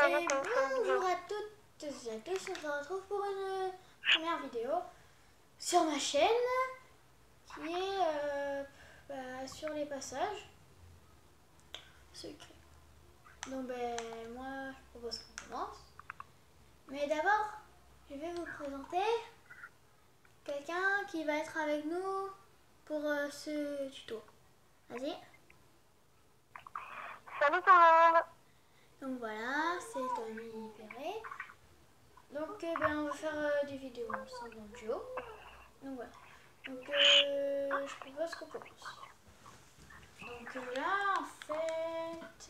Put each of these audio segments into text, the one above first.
Et bonjour à toutes et à tous, on se retrouve pour une première vidéo sur ma chaîne qui est sur les passages secrets. Donc moi je propose qu'on commence. Mais d'abord, je vais vous présenter quelqu'un qui va être avec nous pour ce tuto. Vas-y. Salut tout le monde. Donc voilà, c'est Tommy Perret. Donc on va faire des vidéos ensemble en duo. Donc voilà. Donc je propose qu'on commence. Donc là en fait,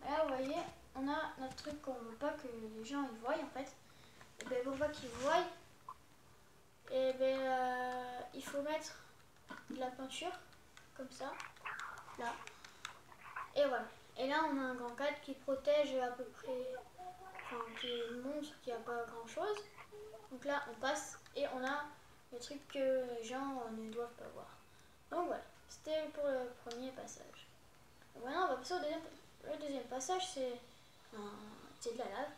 là vous voyez, on a notre truc qu'on veut pas que les gens ils voient en fait. Et bien pour pas qu'ils voient, et il faut mettre de la peinture comme ça, là. Et voilà. Et là on a un grand cadre qui protège à peu près, enfin qui montre qu'il n'y a pas grand chose. Donc là on passe et on a le truc que les gens ne doivent pas voir. Donc voilà, c'était pour le premier passage. Donc maintenant on va passer au deuxième. Le deuxième passage c'est de la lave.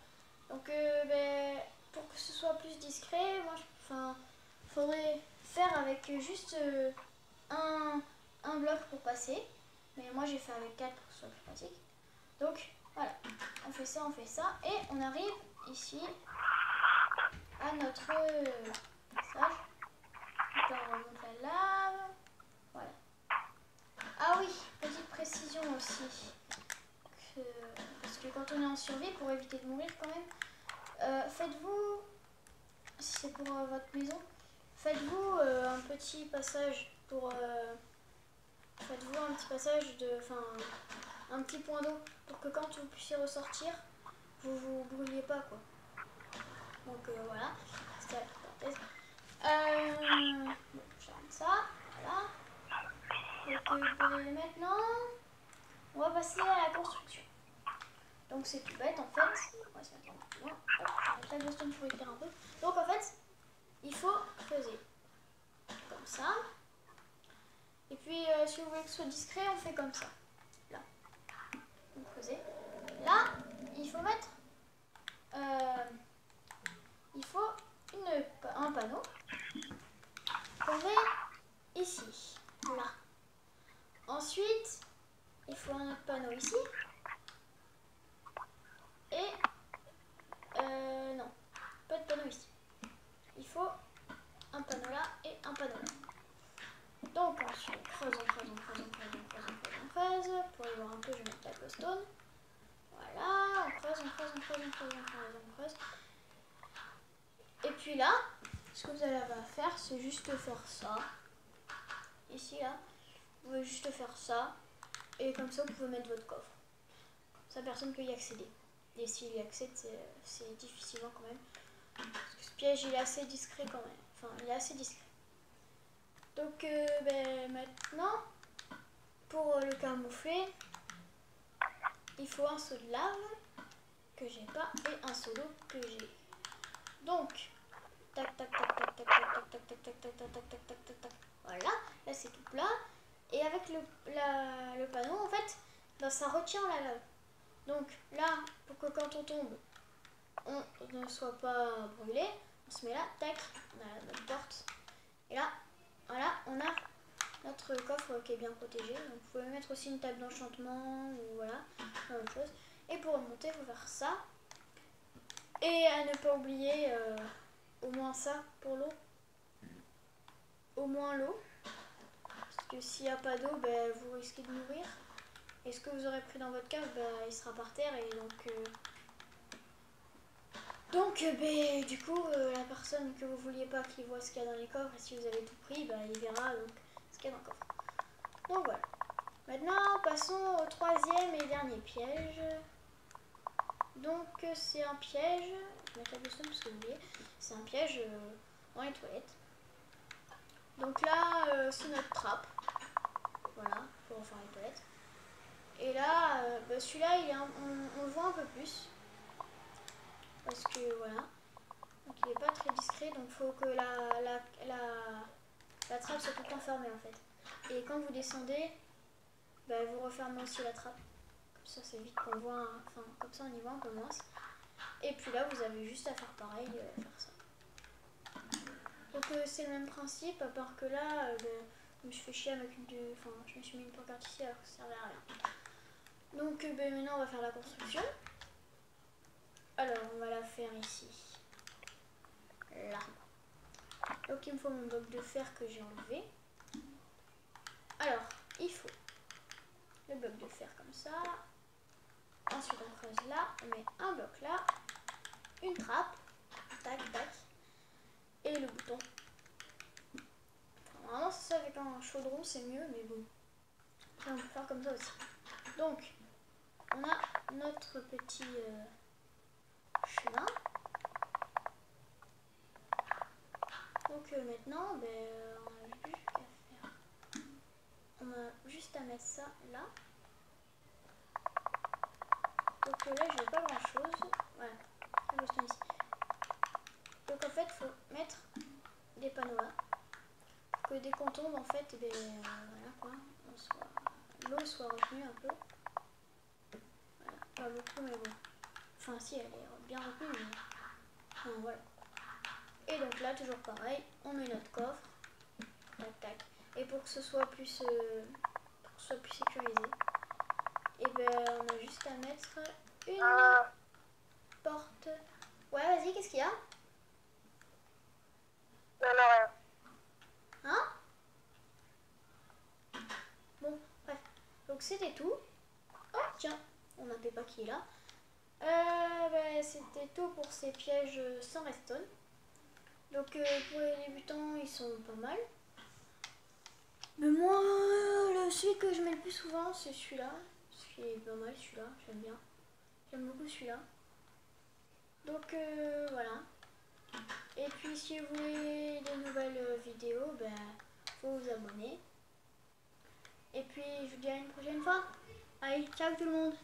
Donc pour que ce soit plus discret, moi faudrait faire avec juste un bloc pour passer. Mais moi j'ai fait avec 4 pour que ce soit plus pratique. Donc voilà, on fait ça et on arrive ici à notre passage. Donc là on remonte la lave. Voilà. Ah oui, petite précision aussi. Parce que quand on est en survie, pour éviter de mourir quand même, faites-vous, si c'est pour votre maison, faites-vous un petit passage pour... faites-vous un petit passage de... Enfin, un petit point d'eau pour que quand vous puissiez ressortir, vous vous brûliez pas quoi. Donc voilà, c'était la parenthèse. Bon, j'arrête ça, voilà. Donc maintenant, on va passer à la construction. Donc c'est tout bête en fait. On va se mettre un peu plus loin. Hop, je vais mettre la pour écrire un peu. Donc en fait, il faut creuser comme ça. Et puis si vous voulez que ce soit discret, on fait comme ça. Là. Vous creusez. Là, il faut mettre un panneau qu'on met ici. Là. Ensuite, il faut un autre panneau ici. Et non, pas de panneau ici. Il faut un panneau là et un panneau là. Donc ensuite, on creuse. Pour y voir un peu, je vais mettre la glowstone. Voilà, on creuse. Et puis là, ce que vous allez avoir à faire, c'est juste faire ça. Ici, là, vous pouvez juste faire ça. Et comme ça, vous pouvez mettre votre coffre. Comme ça, personne ne peut y accéder. Et s'il y accède, c'est difficilement quand même. Parce que ce piège, il est assez discret quand même. Enfin, il est assez discret. Donc, maintenant, pour le camoufler, il faut un seau de lave que j'ai pas et un seau d'eau que j'ai. Donc, tac. Voilà, là c'est tout plat. Et avec le panneau, en fait, ça retient la lave. Donc là, pour que quand on tombe, on ne soit pas brûlé, on se met là, tac, on a notre porte. Et là, voilà, on a notre coffre qui est bien protégé. Donc vous pouvez mettre aussi une table d'enchantement ou voilà, la même chose. Et pour remonter, il faut faire ça. Et à ne pas oublier au moins ça pour l'eau. Au moins l'eau. Parce que s'il n'y a pas d'eau, vous risquez de mourir. Et ce que vous aurez pris dans votre cave, il sera par terre. Et donc du coup, la personne que vous vouliez pas qui voit ce qu'il y a dans les coffres, et si vous avez tout pris, il verra donc ce qu'il y a dans le coffre. Donc voilà. Maintenant, passons au troisième et dernier piège. Donc c'est un piège, je vais mettre la glowstone parce que vous voyez, c'est un piège dans les toilettes. Donc là, c'est notre trappe. Voilà, pour refaire les toilettes. Et là, celui-là, on le voit un peu plus. Parce que voilà. Donc il n'est pas très discret, donc il faut que la trappe soit tout le temps fermée en fait. Et quand vous descendez, vous refermez aussi la trappe. Comme Ça c'est vite qu'on voit, enfin comme ça on y voit un peu moins. Et puis là vous avez juste à faire pareil, faire ça. Donc c'est le même principe, à part que là, je me suis fait chier avec enfin je me suis mis une pancarte ici alors que ça servait à rien. Donc maintenant on va faire la construction. Alors on va la faire ici. Là. Donc il me faut mon bloc de fer que j'ai enlevé. Alors il faut le bloc de fer comme ça. Ensuite on creuse là, on met un bloc là, une trappe, tac tac, et le bouton. Enfin, normalement c'est ça avec un chaudron c'est mieux, mais bon, on peut faire comme ça aussi. Donc on a notre petit chemin. Donc maintenant, on a juste à mettre ça là. Donc là, je n'ai pas grand chose. Voilà, ici. Donc en fait, il faut mettre des panneaux là. Pour que dès qu'on tombe, en fait, voilà quoi, l'eau soit retenue un peu. Voilà, pas beaucoup, mais bon. Enfin, si, elle est bien retenue, mais enfin, voilà. Et donc là, toujours pareil, on met notre coffre. Tac, tac. Et pour que ce soit plus, sécurisé, et on a juste à mettre une porte. Ouais, vas-y, qu'est-ce qu'il y a? Non, non, rien. Hein? Bon, bref. Donc c'était tout. Oh, tiens, on a Peppa qui est là. C'était tout pour ces pièges sans redstone. Donc pour les débutants, ils sont pas mal. Mais moi, celui que je mets le plus souvent, c'est celui-là. Ce qui est pas mal, celui-là, j'aime bien. J'aime beaucoup celui-là. Donc voilà. Et puis si vous voulez des nouvelles vidéos, faut vous abonner. Et puis je vous dis à une prochaine fois. Allez, ciao tout le monde.